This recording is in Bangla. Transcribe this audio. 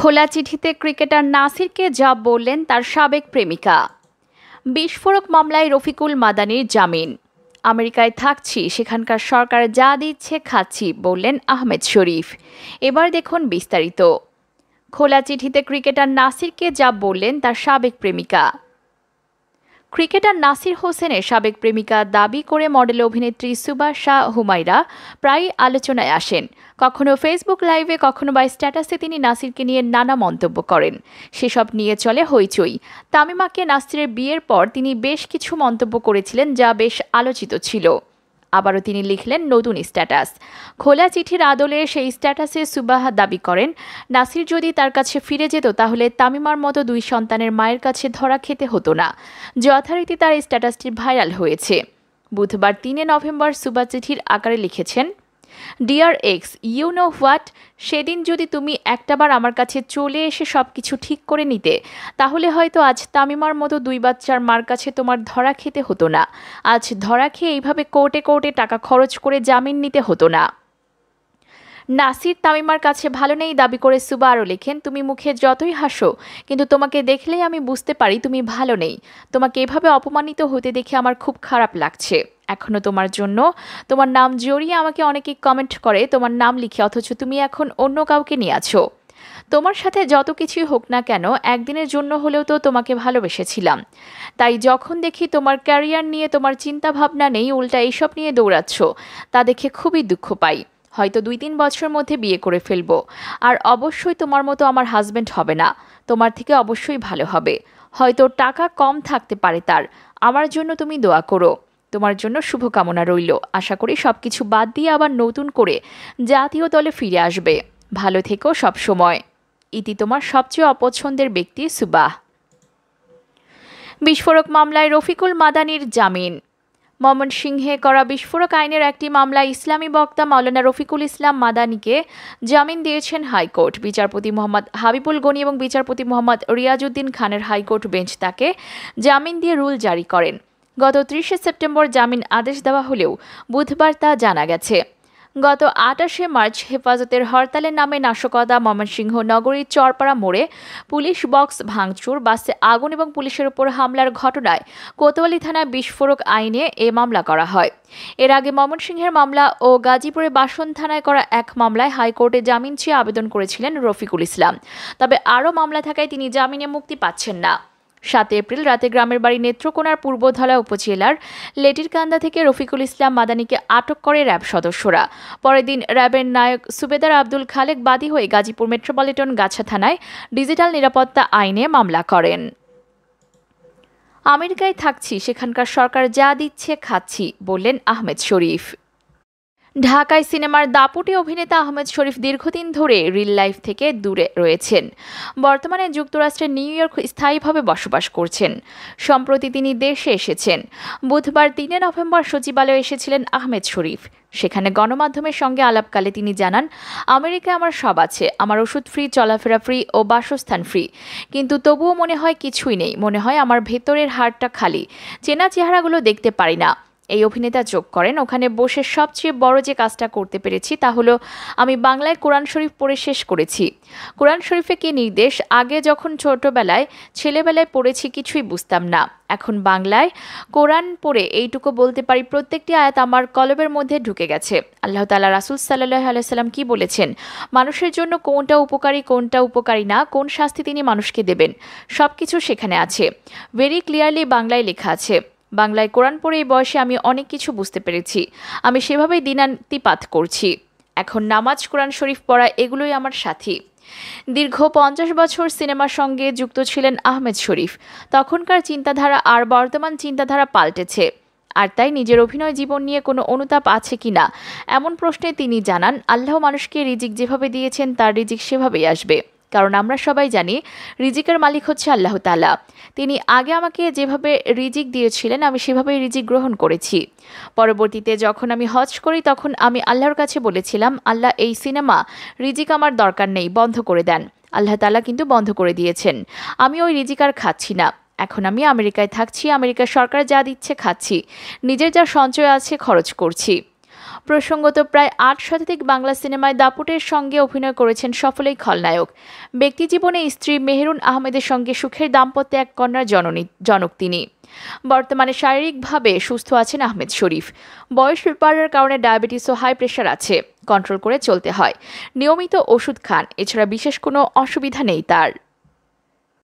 খোলা চিঠিতে ক্রিকেটার নাসিরকে যা বললেন তার সাবেক প্রেমিকা। বিস্ফোরক মামলায় রফিকুল মাদানির জামিন। আমেরিকায় থাকছি, সেখানকার সরকার যা দিচ্ছে খাচ্ছি বললেন আহমেদ শরীফ। এবার দেখুন বিস্তারিত। খোলা চিঠিতে ক্রিকেটার নাসিরকে যা বললেন তার সাবেক প্রেমিকা। ক্রিকেটার নাসির হোসেনের সাবেক প্রেমিকা দাবি করে মডেল অভিনেত্রী সুবা শাহ হুমায়রা প্রায়ই আলোচনায় আসেন। কখনো ফেসবুক লাইভে, কখনো বা স্ট্যাটাসে তিনি নাসিরকে নিয়ে নানা মন্তব্য করেন। সেসব নিয়ে চলে হইচই। তামিমাকে নাসিরের বিয়ের পর তিনি বেশ কিছু মন্তব্য করেছিলেন, যা বেশ আলোচিত ছিল। আবারও তিনি লিখলেন নতুন স্ট্যাটাস। খোলা চিঠির আদলে সেই স্ট্যাটাসে সুবাহা দাবি করেন, নাসির যদি তার কাছে ফিরে যেত তাহলে তামিমার মতো দুই সন্তানের মায়ের কাছে ধরা খেতে হতো না। যথারীতি তার স্ট্যাটাসটি ভাইরাল হয়েছে। বুধবার ৩ নভেম্বর সুবা চিঠির আকারে লিখেছেন, dear ex, you know what, সেদিন যদি তুমি একটাবার আমার কাছে চলে এসে সব কিছু ঠিক করে নিতে, তাহলে হয়তো আজ তামিমার মতো দুই বাচ্চার মার কাছে তোমার ধরা খেতে হতো না। আজ ধরা খেয়ে এইভাবে কোর্টে কোর্টে টাকা খরচ করে জামিন নিতে হতো না। নাসির তামিমার কাছে ভালো নেই দাবি করে সুবা আরও লেখেন, তুমি মুখে যতই হাসো, কিন্তু তোমাকে দেখলেই আমি বুঝতে পারি তুমি ভালো নেই। তোমাকে এভাবে অপমানিত হতে দেখে আমার খুব খারাপ লাগছে। এখনও তোমার জন্য তোমার নাম জড়িয়ে আমাকে অনেকেই কমেন্ট করে তোমার নাম লিখে, অথচ তুমি এখন অন্য কাউকে নিয়ে আছো। তোমার সাথে যত কিছুই হোক না কেন, একদিনের জন্য হলেও তো তোমাকে ভালোবেসেছিলাম। তাই যখন দেখি তোমার ক্যারিয়ার নিয়ে তোমার চিন্তা ভাবনা নেই, উল্টা এইসব নিয়ে দৌড়াচ্ছ, তা দেখে খুবই দুঃখ পাই। হয়তো ২-৩ বছরের মধ্যে বিয়ে করে ফেলবো। আর অবশ্যই তোমার মতো আমার হাজব্যান্ড হবে না, তোমার থেকে অবশ্যই ভালো হবে। হয়তো টাকা কম থাকতে পারে তার। আমার জন্য তুমি দোয়া করো। তোমার জন্য শুভকামনা রইল। আশা করি সব কিছু বাদ দিয়ে আবার নতুন করে জাতীয় দলে ফিরে আসবে। ভালো থেকো সব সময়। ইতি তোমার সবচেয়ে অপছন্দের ব্যক্তি সুবাহ। বিস্ফোরক মামলায় রফিকুল মাদানির জামিন। ময়মনসিংহে করা বিস্ফোরক আইনের একটি মামলায় ইসলামী বক্তা মাওলানা রফিকুল ইসলাম মাদানিকে জামিন দিয়েছেন হাইকোর্ট। বিচারপতি মোহাম্মদ হাবিবুল গনি এবং বিচারপতি মোহাম্মদ রিয়াজউদ্দিন খানের হাইকোর্ট বেঞ্চ তাকে জামিন দিয়ে রুল জারি করেন। গত ৩০ সেপ্টেম্বর জামিন আদেশ দেওয়া হলেও বুধবার তা জানা গেছে। গত ২৮ মার্চ হেফাজতের হরতালের নামে নাশকতা, ময়মনসিংহ নগরীর চরপাড়া মোড়ে পুলিশ বক্স ভাঙচুর, বাসে আগুন এবং পুলিশের উপর হামলার ঘটনায় কোতোয়ালি থানায় বিস্ফোরক আইনে এ মামলা করা হয়। এর আগে ময়মনসিংহের মামলা ও গাজীপুরের বাসন থানায় করা এক মামলায় হাইকোর্টে জামিন চেয়ে আবেদন করেছিলেন রফিকুল ইসলাম। তবে আরও মামলা থাকায় তিনি জামিনে মুক্তি পাচ্ছেন না। ৭ এপ্রিল রাতে গ্রামের বাড়ি নেত্রকোনার পূর্বধলা উপজেলার লেটিরকান্দা থেকে রফিকুল ইসলাম মাদানিকে আটক করে র্যাব সদস্যরা। পরের দিন র্যাবের নায়ক সুবেদার আব্দুল খালেক বাদী হয়ে গাজীপুর মেট্রোপলিটন গাছা থানায় ডিজিটাল নিরাপত্তা আইনে মামলা করেন। আমেরিকায় থাকছি, সেখানকার সরকার যা দিচ্ছে খাচ্ছি বললেন আহমেদ শরীফ। ঢাকায় সিনেমার দাপুটে অভিনেতা আহমেদ শরীফ দীর্ঘদিন ধরে রিল লাইফ থেকে দূরে রয়েছেন। বর্তমানে যুক্তরাষ্ট্রের নিউ ইয়র্ক স্থায়ীভাবে বসবাস করছেন। সম্প্রতি তিনি দেশে এসেছেন। বুধবার ৩ নভেম্বর সচিবালয়ে এসেছিলেন আহমেদ শরীফ। সেখানে গণমাধ্যমের সঙ্গে আলাপকালে তিনি জানান, আমেরিকায় আমার সব আছে, আমার ওষুধ ফ্রি, চলাফেরা ফ্রি ও বাসস্থান ফ্রি। কিন্তু তবুও মনে হয় কিছুই নেই, মনে হয় আমার ভেতরের হাড়টা খালি, চেনা চেহারাগুলো দেখতে পারি না। এই অভিনেতা যোগ করেন, ওখানে বসে সবচেয়ে বড় যে কাজটা করতে পেরেছি তা হলো আমি বাংলায় কোরআন শরীফ পড়ে শেষ করেছি। কোরআন শরীফে কি নির্দেশ, আগে যখন ছেলেবেলায় পড়েছি কিছুই বুঝতাম না। এখন বাংলায় কোরআন পড়ে এইটুকু বলতে পারি, প্রত্যেকটি আয়াত আমার কলবের মধ্যে ঢুকে গেছে। আল্লাহ তাআলা রাসূল সাল্লাল্লাহু আলাইহি সাল্লাম কি বলেছেন, মানুষের জন্য কোনটা উপকারী কোনটা উপকারী না, কোন শাস্তি তিনি মানুষকে দেবেন, সবকিছু সেখানে আছে। ভেরি ক্লিয়ারলি বাংলায় লেখা আছে। বাংলায় কোরআন পড়ে এই বয়সে আমি অনেক কিছু বুঝতে পেরেছি। আমি সেভাবেই দিনাতিপাত করছি। এখন নামাজ, কোরআন শরীফ পড়া, এগুলোই আমার সাথী। দীর্ঘ ৫০ বছর সিনেমার সঙ্গে যুক্ত ছিলেন আহমেদ শরীফ। তখনকার চিন্তাধারা আর বর্তমান চিন্তাধারা পাল্টেছে। আর তাই নিজের অভিনয় জীবন নিয়ে কোনো অনুতাপ আছে কিনা এমন প্রশ্নে তিনি জানান, আল্লাহ মানুষকে রিজিক যেভাবে দিয়েছেন তার রিজিক সেভাবেই আসবে। কারণ আমরা সবাই জানি রিজিকের মালিক হচ্ছে আল্লাহ তাআলা। তিনি আগে আমাকে যেভাবে রিজিক দিয়েছিলেন আমি সেভাবেই রিজিক গ্রহণ করেছি। পরবর্তীতে যখন আমি হজ করি তখন আমি আল্লাহর কাছে বলেছিলাম, আল্লাহ এই সিনেমা রিজিক আমার দরকার নেই, বন্ধ করে দেন। আল্লাহ তাআলা কিন্তু বন্ধ করে দিয়েছেন। আমি ওই রিজিক আর খাচ্ছি না। এখন আমি আমেরিকায় থাকছি, আমেরিকার সরকার যা দিচ্ছে খাচ্ছি, নিজের যা সঞ্চয় আছে খরচ করছি। প্রসঙ্গত প্রায় ৮ শতাধিক বাংলা সিনেমায় দাপুটের সঙ্গে অভিনয় করেছেন সফল এই খলনায়ক। ব্যক্তিজীবনে স্ত্রী মেহেরুন আহমেদের সঙ্গে সুখের দাম্পত্যে এক কন্যার জনক তিনি। বর্তমানে শারীরিকভাবে সুস্থ আছেন আহমেদ শরীফ। বয়স বাড়ার কারণে ডায়াবেটিস ও হাই প্রেশার আছে, কন্ট্রোল করে চলতে হয়। নিয়মিত ওষুধ খান, এছাড়া বিশেষ কোনো অসুবিধা নেই তার।